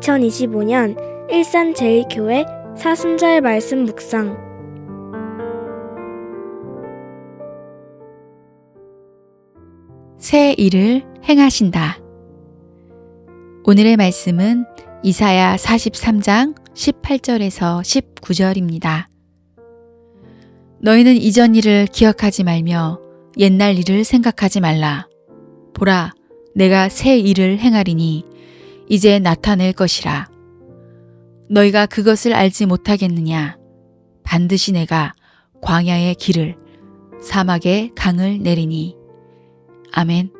2025년 일산제일교회 사순절 말씀 묵상. 새 일을 행하신다. 오늘의 말씀은 이사야 43장 18절에서 19절입니다. 너희는 이전 일을 기억하지 말며 옛날 일을 생각하지 말라. 보라, 내가 새 일을 행하리니 이제 나타낼 것이라. 너희가 그것을 알지 못하겠느냐? 반드시 내가 광야의 길을, 사막의 강을 내리니. 아멘.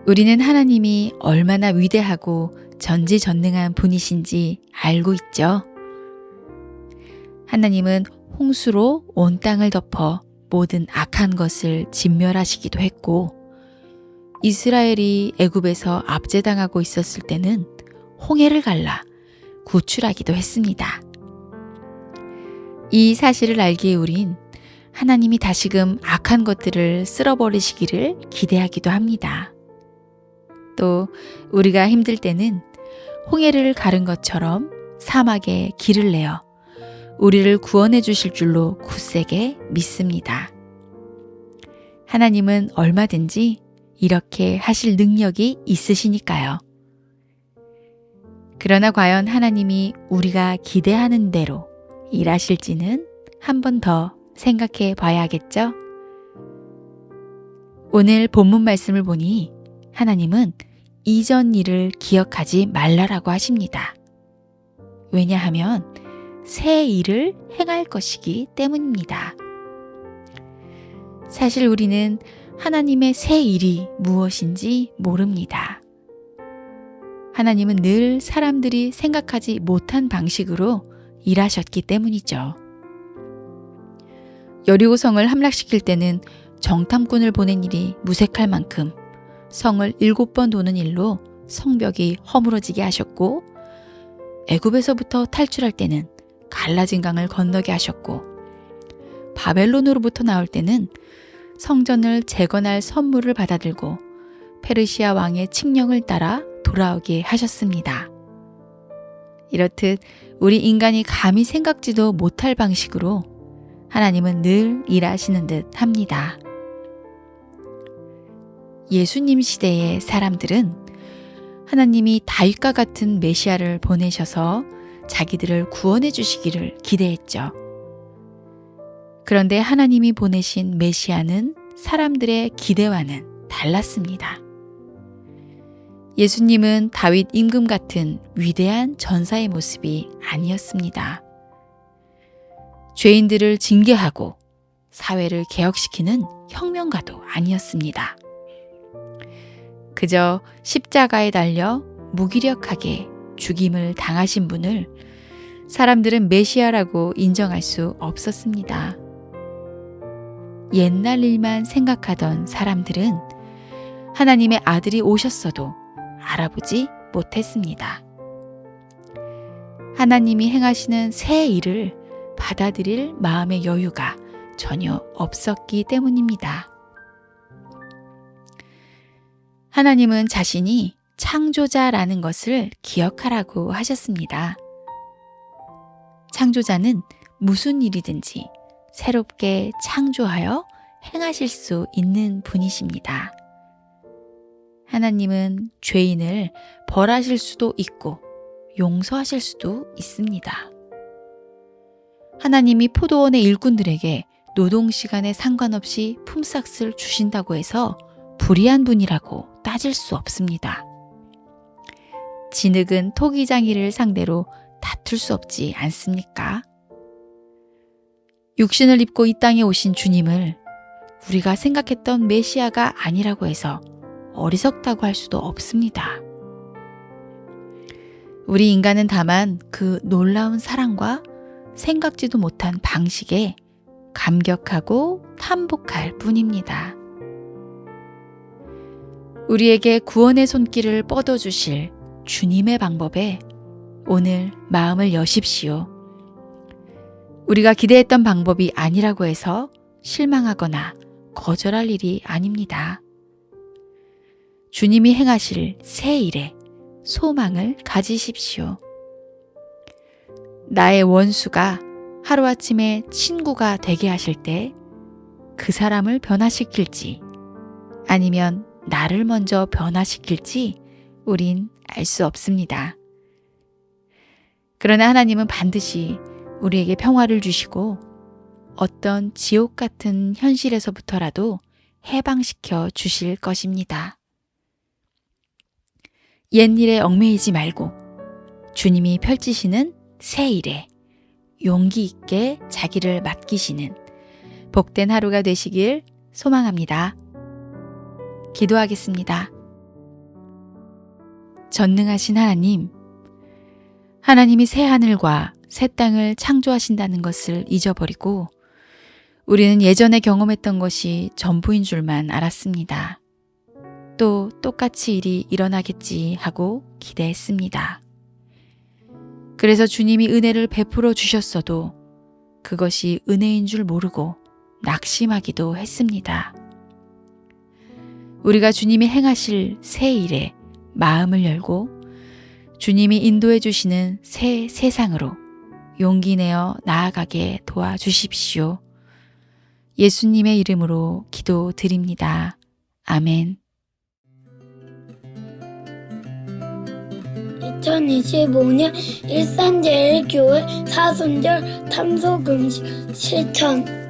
우리는 하나님이 얼마나 위대하고 전지전능한 분이신지 알고 있죠. 하나님은 홍수로 온 땅을 덮어 모든 악한 것을 진멸하시기도 했고, 이스라엘이 애굽에서 압제당하고 있었을 때는 홍해를 갈라 구출하기도 했습니다. 이 사실을 알기에 우린 하나님이 다시금 악한 것들을 쓸어버리시기를 기대하기도 합니다. 또 우리가 힘들 때는 홍해를 가른 것처럼 사막에 길을 내어 우리를 구원해 주실 줄로 굳세게 믿습니다. 하나님은 얼마든지 이렇게 하실 능력이 있으시니까요. 그러나 과연 하나님이 우리가 기대하는 대로 일하실지는 한 번 더 생각해 봐야겠죠? 오늘 본문 말씀을 보니 하나님은 이전 일을 기억하지 말라라고 하십니다. 왜냐하면 새 일을 행할 것이기 때문입니다. 사실 우리는 하나님의 새 일이 무엇인지 모릅니다. 하나님은 늘 사람들이 생각하지 못한 방식으로 일하셨기 때문이죠. 여리고성을 함락시킬 때는 정탐꾼을 보낸 일이 무색할 만큼 성을 7번 도는 일로 성벽이 허물어지게 하셨고, 애굽에서부터 탈출할 때는 갈라진 강을 건너게 하셨고, 바벨론으로부터 나올 때는 성전을 재건할 선물을 받아들고 페르시아 왕의 칙령을 따라 돌아오게 하셨습니다. 이렇듯 우리 인간이 감히 생각지도 못할 방식으로 하나님은 늘 일하시는 듯 합니다. 예수님 시대의 사람들은 하나님이 다윗과 같은 메시아를 보내셔서 자기들을 구원해 주시기를 기대했죠. 그런데 하나님이 보내신 메시아는 사람들의 기대와는 달랐습니다. 예수님은 다윗 임금 같은 위대한 전사의 모습이 아니었습니다. 죄인들을 징계하고 사회를 개혁시키는 혁명가도 아니었습니다. 그저 십자가에 달려 무기력하게 죽임을 당하신 분을 사람들은 메시아라고 인정할 수 없었습니다. 옛날 일만 생각하던 사람들은 하나님의 아들이 오셨어도 알아보지 못했습니다. 하나님이 행하시는 새 일을 받아들일 마음의 여유가 전혀 없었기 때문입니다. 하나님은 자신이 창조자라는 것을 기억하라고 하셨습니다. 창조자는 무슨 일이든지 새롭게 창조하여 행하실 수 있는 분이십니다. 하나님은 죄인을 벌하실 수도 있고 용서하실 수도 있습니다. 하나님이 포도원의 일꾼들에게 노동시간에 상관없이 품삯을 주신다고 해서 불의한 분이라고 따질 수 없습니다. 진흙은 토기장이를 상대로 다툴 수 없지 않습니까? 육신을 입고 이 땅에 오신 주님을 우리가 생각했던 메시아가 아니라고 해서 어리석다고 할 수도 없습니다. 우리 인간은 다만 그 놀라운 사랑과 생각지도 못한 방식에 감격하고 탐복할 뿐입니다. 우리에게 구원의 손길을 뻗어주실 주님의 방법에 오늘 마음을 여십시오. 우리가 기대했던 방법이 아니라고 해서 실망하거나 거절할 일이 아닙니다. 주님이 행하실 새 일에 소망을 가지십시오. 나의 원수가 하루아침에 친구가 되게 하실 때 그 사람을 변화시킬지 아니면 나를 먼저 변화시킬지 우린 알 수 없습니다. 그러나 하나님은 반드시 우리에게 평화를 주시고 어떤 지옥 같은 현실에서부터라도 해방시켜 주실 것입니다. 옛일에 얽매이지 말고 주님이 펼치시는 새 일에 용기 있게 자기를 맡기시는 복된 하루가 되시길 소망합니다. 기도하겠습니다. 전능하신 하나님, 하나님이 새 하늘과 새 땅을 창조하신다는 것을 잊어버리고 우리는 예전에 경험했던 것이 전부인 줄만 알았습니다. 또 똑같이 일이 일어나겠지 하고 기대했습니다. 그래서 주님이 은혜를 베풀어 주셨어도 그것이 은혜인 줄 모르고 낙심하기도 했습니다. 우리가 주님이 행하실 새 일에 마음을 열고 주님이 인도해 주시는 새 세상으로 용기 내어 나아가게 도와주십시오. 예수님의 이름으로 기도드립니다. 아멘. 2025년 일산제일교회 사순절 탐소금식 실천